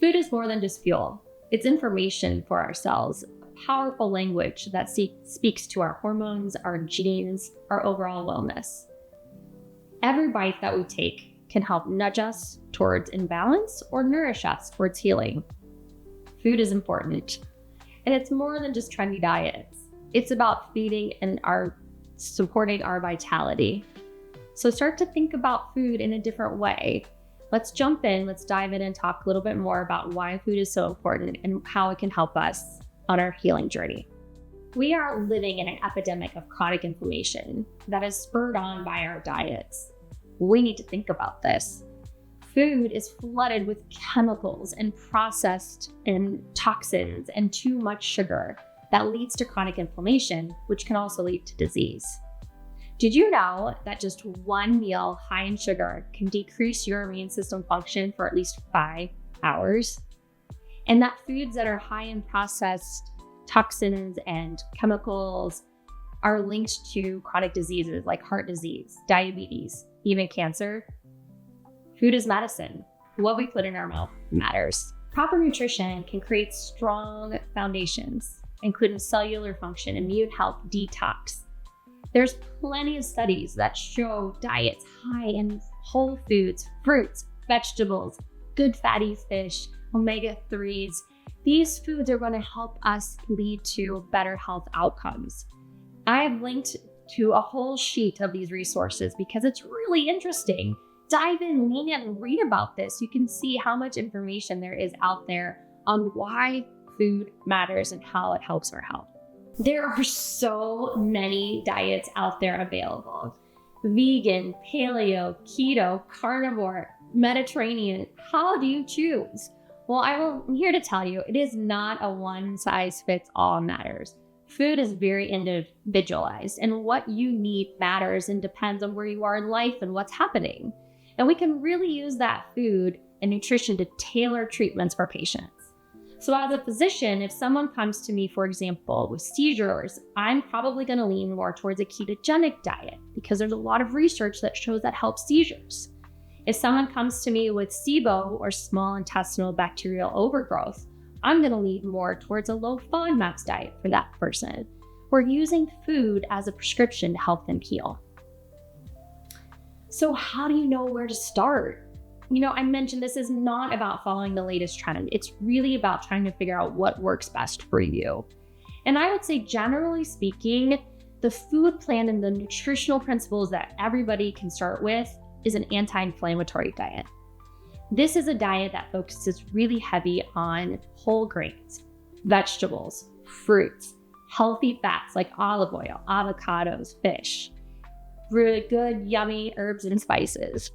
Food is more than just fuel. It's information for our cells, a powerful language that speaks to our hormones, our genes, our overall wellness. Every bite that we take can help nudge us towards imbalance or nourish us towards healing. Food is important, and it's more than just trendy diets. It's about feeding and supporting our vitality. So start to think about food in a different way. Let's jump in, let's dive in and talk a little bit more about why food is so important and how it can help us on our healing journey. We are living in an epidemic of chronic inflammation that is spurred on by our diets. We need to think about this. Food is flooded with chemicals and processed and toxins and too much sugar that leads to chronic inflammation, which can also lead to disease. Did you know that just one meal high in sugar can decrease your immune system function for at least 5 hours? And that foods that are high in processed toxins and chemicals are linked to chronic diseases like heart disease, diabetes, even cancer? Food is medicine. What we put in our mouth matters. Proper nutrition can create strong foundations, including cellular function, immune health, detox. There's plenty of studies that show diets high in whole foods, fruits, vegetables, good fatty fish, omega-3s. These foods are going to help us lead to better health outcomes. I have linked to a whole sheet of these resources because it's really interesting. Dive in, lean in, and read about this. You can see how much information there is out there on why food matters and how it helps our health. There are so many diets out there available. Vegan, paleo, keto, carnivore, Mediterranean. How do you choose? Well, I'm here to tell you, it is not a one-size-fits-all matters. Food is very individualized, and what you need matters and depends on where you are in life and what's happening. And we can really use that food and nutrition to tailor treatments for patients. So as a physician, if someone comes to me, for example, with seizures, I'm probably going to lean more towards a ketogenic diet because there's a lot of research that shows that helps seizures. If someone comes to me with SIBO or small intestinal bacterial overgrowth, I'm going to lean more towards a low FODMAPs diet for that person. We're using food as a prescription to help them heal. So how do you know where to start? I mentioned this is not about following the latest trend. It's really about trying to figure out what works best for you. And I would say, generally speaking, the food plan and the nutritional principles that everybody can start with is an anti-inflammatory diet. This is a diet that focuses really heavy on whole grains, vegetables, fruits, healthy fats like olive oil, avocados, fish, really good, yummy herbs and spices.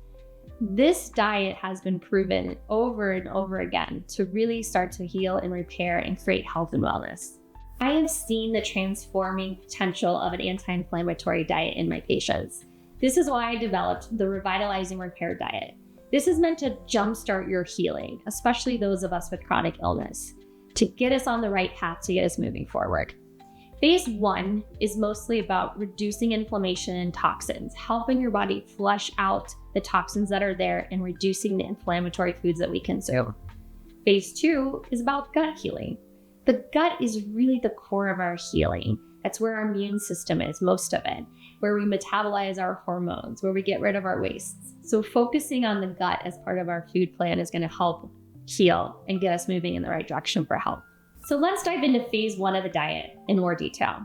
This diet has been proven over and over again to really start to heal and repair and create health and wellness. I have seen the transforming potential of an anti-inflammatory diet in my patients. This is why I developed the Revitalizing Repair Diet. This is meant to jumpstart your healing, especially those of us with chronic illness, to get us on the right path to get us moving forward. Phase 1 is mostly about reducing inflammation and toxins, helping your body flush out the toxins that are there and reducing the inflammatory foods that we consume. Phase 2 is about gut healing. The gut is really the core of our healing. That's where our immune system is, most of it, where we metabolize our hormones, where we get rid of our wastes. So focusing on the gut as part of our food plan is going to help heal and get us moving in the right direction for health. So let's dive into phase 1 of the diet in more detail.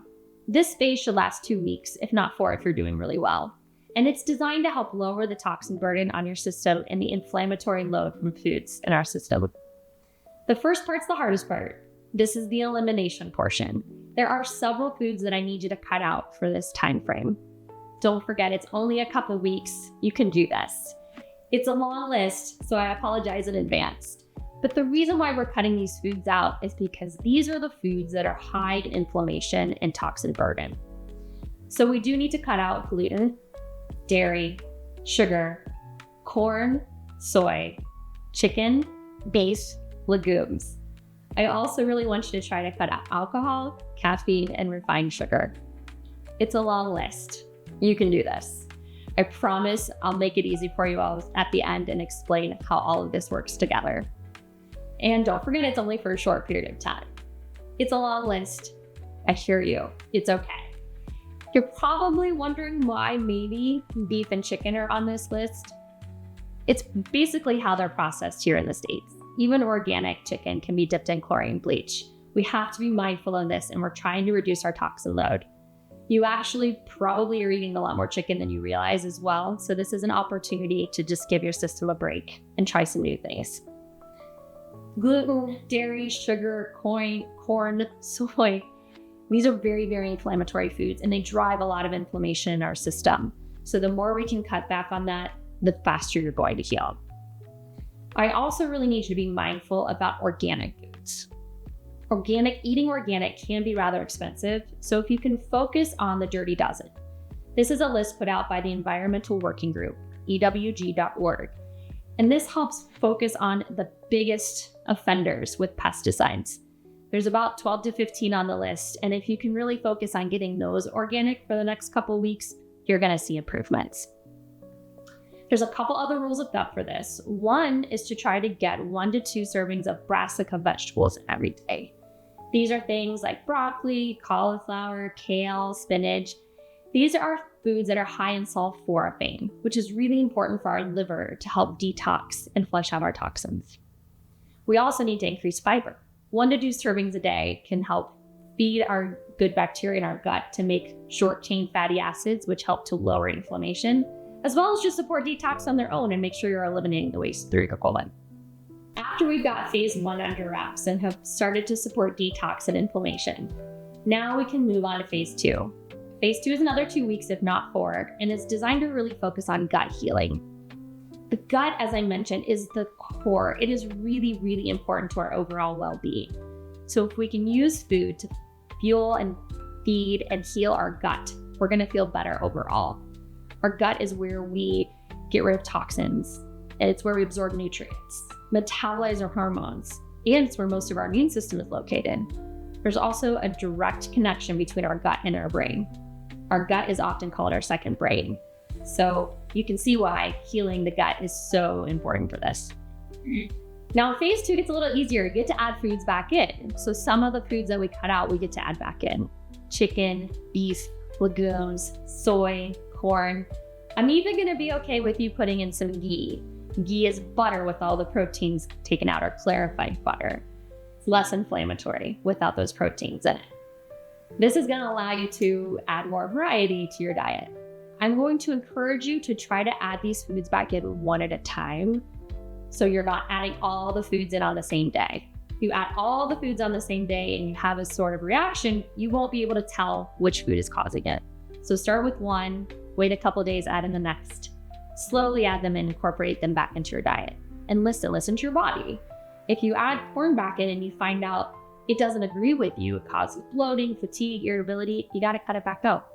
This phase should last 2 weeks, if not 4 if you're doing really well. And it's designed to help lower the toxin burden on your system and the inflammatory load from foods in our system. The first part's the hardest part. This is the elimination portion. There are several foods that I need you to cut out for this time frame. Don't forget, it's only a couple weeks. You can do this. It's a long list, so I apologize in advance. But the reason why we're cutting these foods out is because these are the foods that are high in inflammation and toxin burden. So we do need to cut out gluten, dairy, sugar, corn, soy, chicken, beef, legumes. I also really want you to try to cut out alcohol, caffeine, and refined sugar. It's a long list. You can do this. I promise I'll make it easy for you all at the end and explain how all of this works together. And don't forget, it's only for a short period of time. It's a long list. I hear you. It's okay. You're probably wondering why maybe beef and chicken are on this list. It's basically how they're processed here in the States. Even organic chicken can be dipped in chlorine bleach. We have to be mindful of this, and we're trying to reduce our toxin load. You actually probably are eating a lot more chicken than you realize as well. So this is an opportunity to just give your system a break and try some new things. Gluten, dairy, sugar, corn, soy. These are very, very inflammatory foods, and they drive a lot of inflammation in our system. So the more we can cut back on that, the faster you're going to heal. I also really need you to be mindful about organic foods. Eating organic can be rather expensive, so if you can focus on the Dirty Dozen. This is a list put out by the Environmental Working Group, EWG.org. And this helps focus on the biggest offenders with pesticides. There's about 12 to 15 on the list, and if you can really focus on getting those organic for the next couple of weeks, you're gonna see improvements. There's a couple other rules of thumb for this. One is to try to get 1 to 2 servings of brassica vegetables every day. These are things like broccoli, cauliflower, kale, spinach. These are foods that are high in sulforaphane, which is really important for our liver to help detox and flush out our toxins. We also need to increase fiber. 1 to 2 servings a day can help feed our good bacteria in our gut to make short-chain fatty acids, which help to lower inflammation, as well as just support detox on their own and make sure you're eliminating the waste through your colon. After we've got phase 1 under wraps and have started to support detox and inflammation, now we can move on to phase 2. Phase 2 is another 2 weeks, if not 4, and is designed to really focus on gut healing. The gut, as I mentioned, is the core. It is really, really important to our overall well-being. So if we can use food to fuel and feed and heal our gut, we're gonna feel better overall. Our gut is where we get rid of toxins, and it's where we absorb nutrients, metabolize our hormones, and it's where most of our immune system is located. There's also a direct connection between our gut and our brain. Our gut is often called our second brain. So you can see why healing the gut is so important for this. Now, phase 2 gets a little easier. You get to add foods back in. So some of the foods that we cut out, we get to add back in. Chicken, beef, legumes, soy, corn. I'm even gonna be okay with you putting in some ghee. Ghee is butter with all the proteins taken out, or clarified butter. It's less inflammatory without those proteins in it. This is gonna allow you to add more variety to your diet. I'm going to encourage you to try to add these foods back in one at a time, so you're not adding all the foods in on the same day. If you add all the foods on the same day and you have a sort of reaction, you won't be able to tell which food is causing it. So start with one, wait a couple days, add in the next. Slowly add them and incorporate them back into your diet. And listen to your body. If you add corn back in and you find out it doesn't agree with you, it causes bloating, fatigue, irritability, you gotta cut it back out.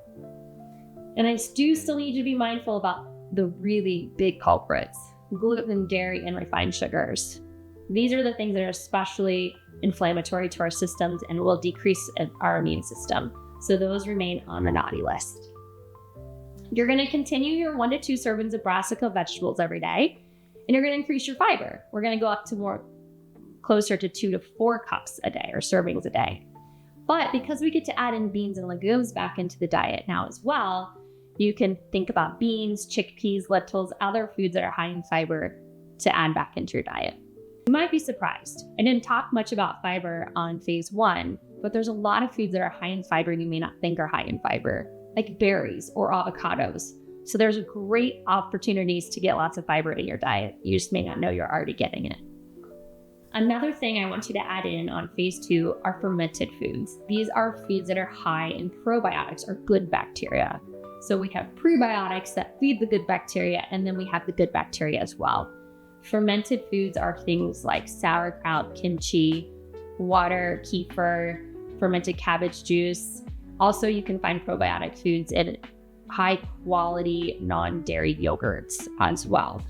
And I do still need you to be mindful about the really big culprits: gluten, dairy, and refined sugars. These are the things that are especially inflammatory to our systems and will decrease our immune system. So those remain on the naughty list. You're gonna continue your 1 to 2 servings of brassica vegetables every day, and you're gonna increase your fiber. We're gonna go up to closer to 2 to 4 cups a day, or servings a day. But because we get to add in beans and legumes back into the diet now as well, you can think about beans, chickpeas, lentils, other foods that are high in fiber to add back into your diet. You might be surprised. I didn't talk much about fiber on phase 1, but there's a lot of foods that are high in fiber you may not think are high in fiber, like berries or avocados. So there's great opportunities to get lots of fiber in your diet. You just may not know you're already getting it. Another thing I want you to add in on phase 2 are fermented foods. These are foods that are high in probiotics, or good bacteria. So we have prebiotics that feed the good bacteria, and then we have the good bacteria as well. Fermented foods are things like sauerkraut, kimchi, water, kefir, fermented cabbage juice. Also, you can find probiotic foods in high quality non-dairy yogurts as well.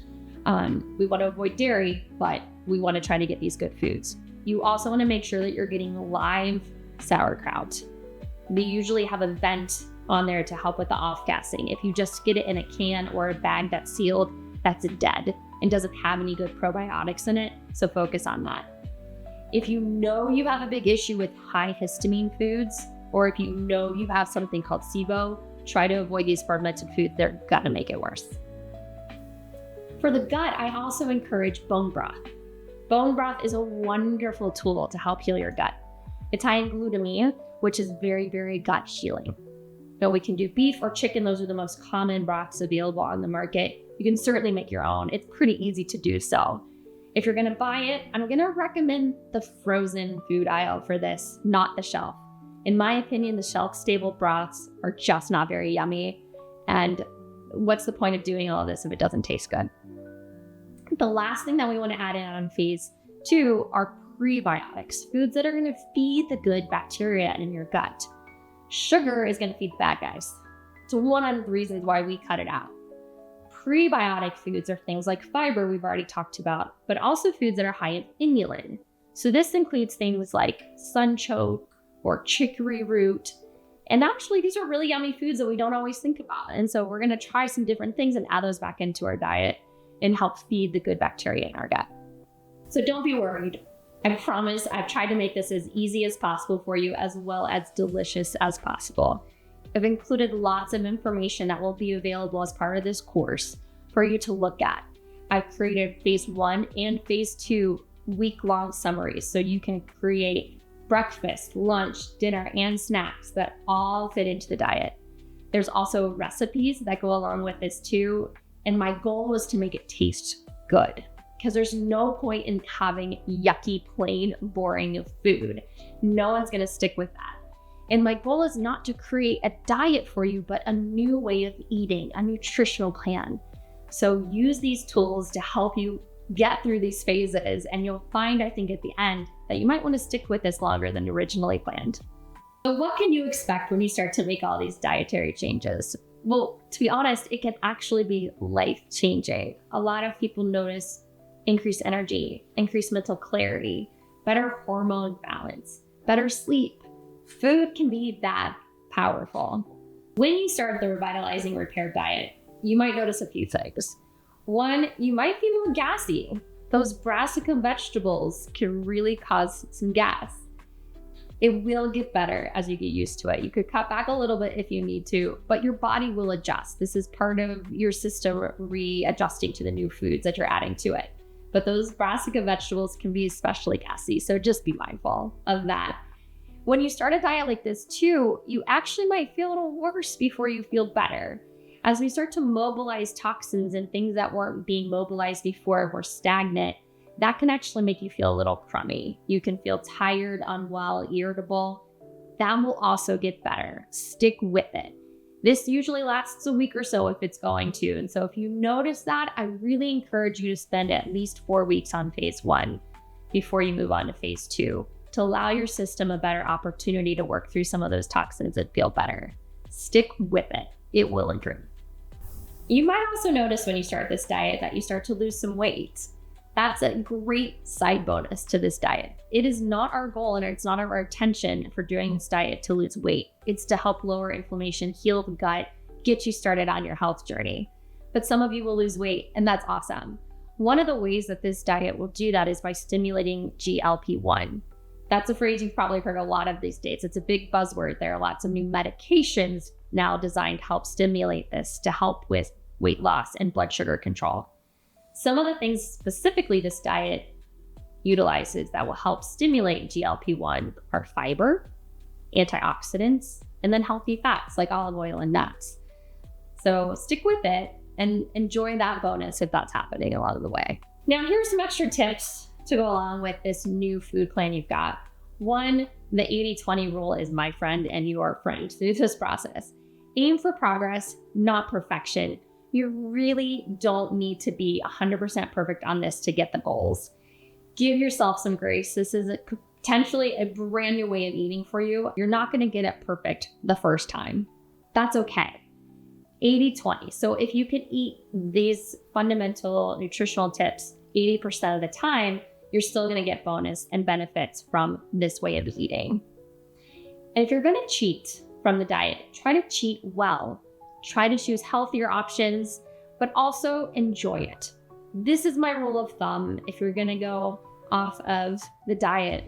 We want to avoid dairy, but we want to try to get these good foods. You also want to make sure that you're getting live sauerkraut. They usually have a vent on there to help with the off-gassing. If you just get it in a can or a bag that's sealed, that's dead and doesn't have any good probiotics in it, so focus on that. If you know you have a big issue with high histamine foods, or if you know you have something called SIBO, try to avoid these fermented foods. They're gonna make it worse. For the gut, I also encourage bone broth. Bone broth is a wonderful tool to help heal your gut. It's high in glutamine, which is very, very gut healing. Now we can do beef or chicken. Those are the most common broths available on the market. You can certainly make your own. It's pretty easy to do so. If you're gonna buy it, I'm gonna recommend the frozen food aisle for this, not the shelf. In my opinion, the shelf-stable broths are just not very yummy. And what's the point of doing all this if it doesn't taste good? The last thing that we wanna add in on phase 2 are prebiotics, foods that are gonna feed the good bacteria in your gut. Sugar is gonna feed the bad guys. It's one of the reasons why we cut it out. Prebiotic foods are things like fiber we've already talked about, but also foods that are high in inulin. So this includes things like sunchoke or chicory root. And actually, these are really yummy foods that we don't always think about. And so we're gonna try some different things and add those back into our diet and help feed the good bacteria in our gut. So don't be worried. I promise I've tried to make this as easy as possible for you, as well as delicious as possible. I've included lots of information that will be available as part of this course for you to look at. I've created phase 1 and phase 2 week-long summaries so you can create breakfast, lunch, dinner, and snacks that all fit into the diet. There's also recipes that go along with this too, and my goal was to make it taste good, because there's no point in having yucky, plain, boring food. No one's gonna stick with that. And my goal is not to create a diet for you, but a new way of eating, a nutritional plan. So use these tools to help you get through these phases, and you'll find, I think, at the end that you might want to stick with this longer than originally planned. So what can you expect when you start to make all these dietary changes? Well, to be honest, it can actually be life-changing. A lot of people notice increased energy, increased mental clarity, better hormone balance, better sleep. Food can be that powerful. When you start the Revitalizing Repair diet, you might notice a few things. One, you might feel more gassy. Those brassica vegetables can really cause some gas. It will get better as you get used to it. You could cut back a little bit if you need to, but your body will adjust. This is part of your system readjusting to the new foods that you're adding to it. But those brassica vegetables can be especially gassy, so just be mindful of that. When you start a diet like this too, you actually might feel a little worse before you feel better. As we start to mobilize toxins and things that weren't being mobilized before were stagnant, that can actually make you feel a little crummy. You can feel tired, unwell, irritable. That will also get better. Stick with it. This usually lasts a week or so if it's going to. And so if you notice that, I really encourage you to spend at least 4 weeks on phase 1 before you move on to phase 2. To allow your system a better opportunity to work through some of those toxins and feel better. Stick with it. It will improve. You might also notice when you start this diet that you start to lose some weight. That's a great side bonus to this diet. It is not our goal and it's not our intention for doing this diet to lose weight. It's to help lower inflammation, heal the gut, get you started on your health journey. But some of you will lose weight, and that's awesome. One of the ways that this diet will do that is by stimulating GLP-1. That's a phrase you've probably heard a lot of these days. It's a big buzzword. There are lots of new medications now designed to help stimulate this, to help with weight loss and blood sugar control. Some of the things specifically this diet utilizes that will help stimulate GLP-1 are fiber, antioxidants, and then healthy fats like olive oil and nuts. So stick with it and enjoy that bonus if that's happening along the way. Now, here's some extra tips to go along with this new food plan you've got. One, the 80-20 rule is my friend and your friend through this process. Aim for progress, not perfection. You really don't need to be 100% perfect on this to get the goals. Give yourself some grace. This is potentially a brand new way of eating for you. You're not going to get it perfect the first time. That's okay. 80-20. So if you can eat these fundamental nutritional tips 80% of the time, you're still going to get bonus and benefits from this way of eating. And if you're going to cheat from the diet, try to cheat well. Try to choose healthier options, but also enjoy it. This is my rule of thumb. If you're going to go off of the diet,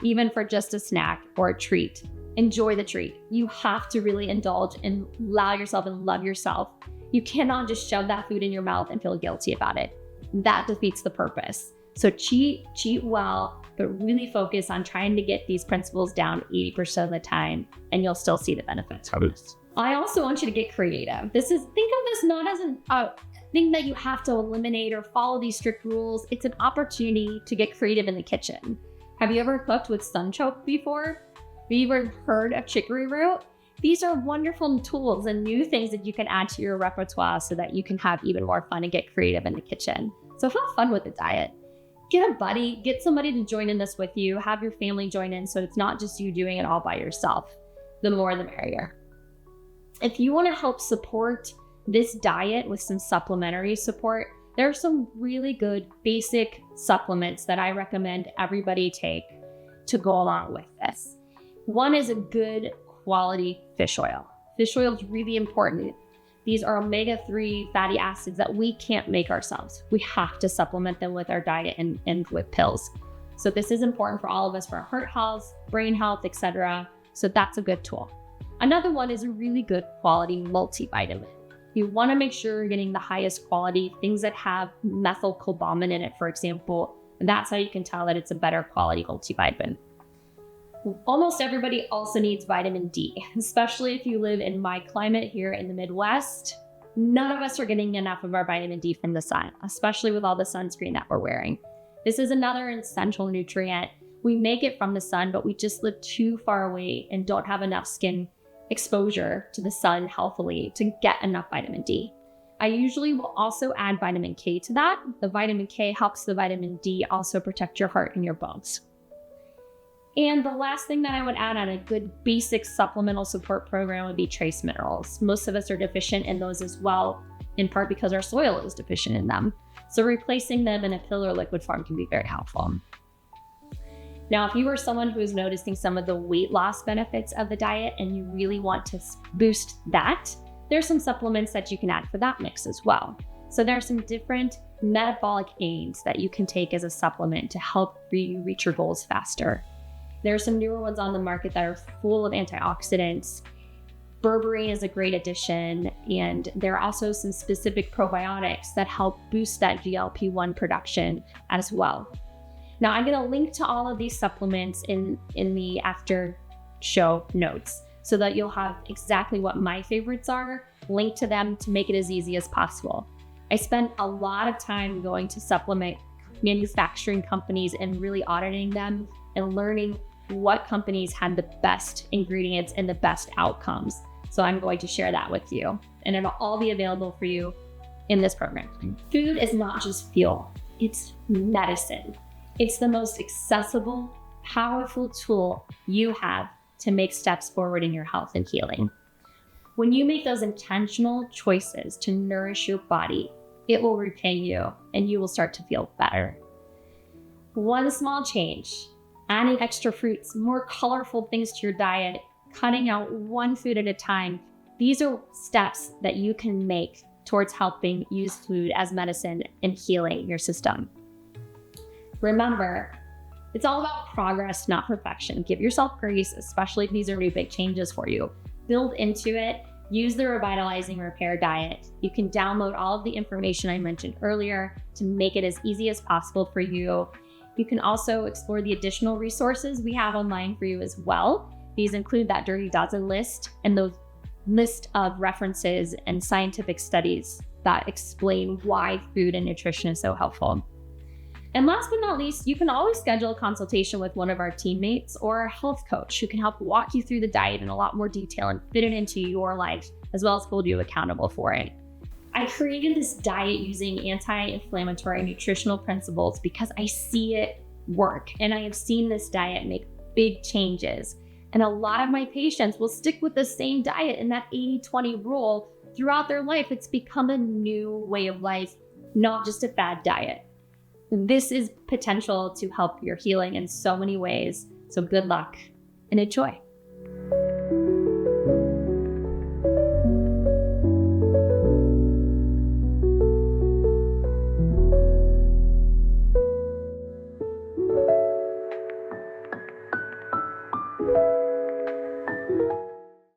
even for just a snack or a treat. Enjoy the treat. You have to really indulge and allow yourself and love yourself. You cannot just shove that food in your mouth and feel guilty about it. That defeats the purpose. So cheat well, but really focus on trying to get these principles down 80% of the time, and you'll still see the benefits from this. I also want you to get creative. Think of this not as a thing that you have to eliminate or follow these strict rules. It's an opportunity to get creative in the kitchen. Have you ever cooked with sunchoke before? Have you ever heard of chicory root? These are wonderful tools and new things that you can add to your repertoire so that you can have even more fun and get creative in the kitchen. So have fun with the diet. Get a buddy, get somebody to join in this with you, have your family join in so it's not just you doing it all by yourself. The more the merrier. If you want to help support this diet with some supplementary support, there are some really good basic supplements that I recommend everybody take to go along with this. One is a good quality fish oil. Fish oil is really important. These are omega-3 fatty acids that we can't make ourselves. We have to supplement them with our diet and with pills. So this is important for all of us for our heart health, brain health, etc. So that's a good tool. Another one is a really good quality multivitamin. You want to make sure you're getting the highest quality, things that have methylcobalamin in it, for example. And that's how you can tell that it's a better quality multivitamin. Almost everybody also needs vitamin D, especially if you live in my climate here in the Midwest. None of us are getting enough of our vitamin D from the sun, especially with all the sunscreen that we're wearing. This is another essential nutrient. We make it from the sun, but we just live too far away and don't have enough skin exposure to the sun healthily to get enough vitamin D. I usually will also add vitamin K to that. The vitamin K helps the vitamin D also protect your heart and your bones. And the last thing that I would add on a good basic supplemental support program would be trace minerals. Most of us are deficient in those as well, in part because our soil is deficient in them. So replacing them in a pill or liquid form can be very helpful. Now, if you are someone who is noticing some of the weight loss benefits of the diet and you really want to boost that, there's some supplements that you can add for that mix as well. So there are some different metabolic aids that you can take as a supplement to help you reach your goals faster. There are some newer ones on the market that are full of antioxidants. Berberine is a great addition, and there are also some specific probiotics that help boost that GLP-1 production as well. Now, I'm going to link to all of these supplements in the after show notes so that you'll have exactly what my favorites are, linked to them to make it as easy as possible. I spent a lot of time going to supplement manufacturing companies and really auditing them and learning what companies had the best ingredients and the best outcomes. So I'm going to share that with you, and it'll all be available for you in this program. Food is not just fuel, it's medicine. It's the most accessible, powerful tool you have to make steps forward in your health and healing. When you make those intentional choices to nourish your body, it will repay you and you will start to feel better. One small change, adding extra fruits, more colorful things to your diet, cutting out one food at a time. These are steps that you can make towards helping use food as medicine and healing your system. Remember, it's all about progress, not perfection. Give yourself grace, especially if these are new big changes for you. Build into it. Use the Revitalizing Repair Diet. You can download all of the information I mentioned earlier to make it as easy as possible for you. You can also explore the additional resources we have online for you as well. These include that Dirty Dozen list and the list of references and scientific studies that explain why food and nutrition is so helpful. And last but not least, you can always schedule a consultation with one of our teammates or a health coach who can help walk you through the diet in a lot more detail and fit it into your life, as well as hold you accountable for it. I created this diet using anti-inflammatory nutritional principles because I see it work, and I have seen this diet make big changes. And a lot of my patients will stick with the same diet and that 80-20 rule throughout their life. It's become a new way of life, not just a fad diet. This is potential to help your healing in so many ways. So good luck and enjoy.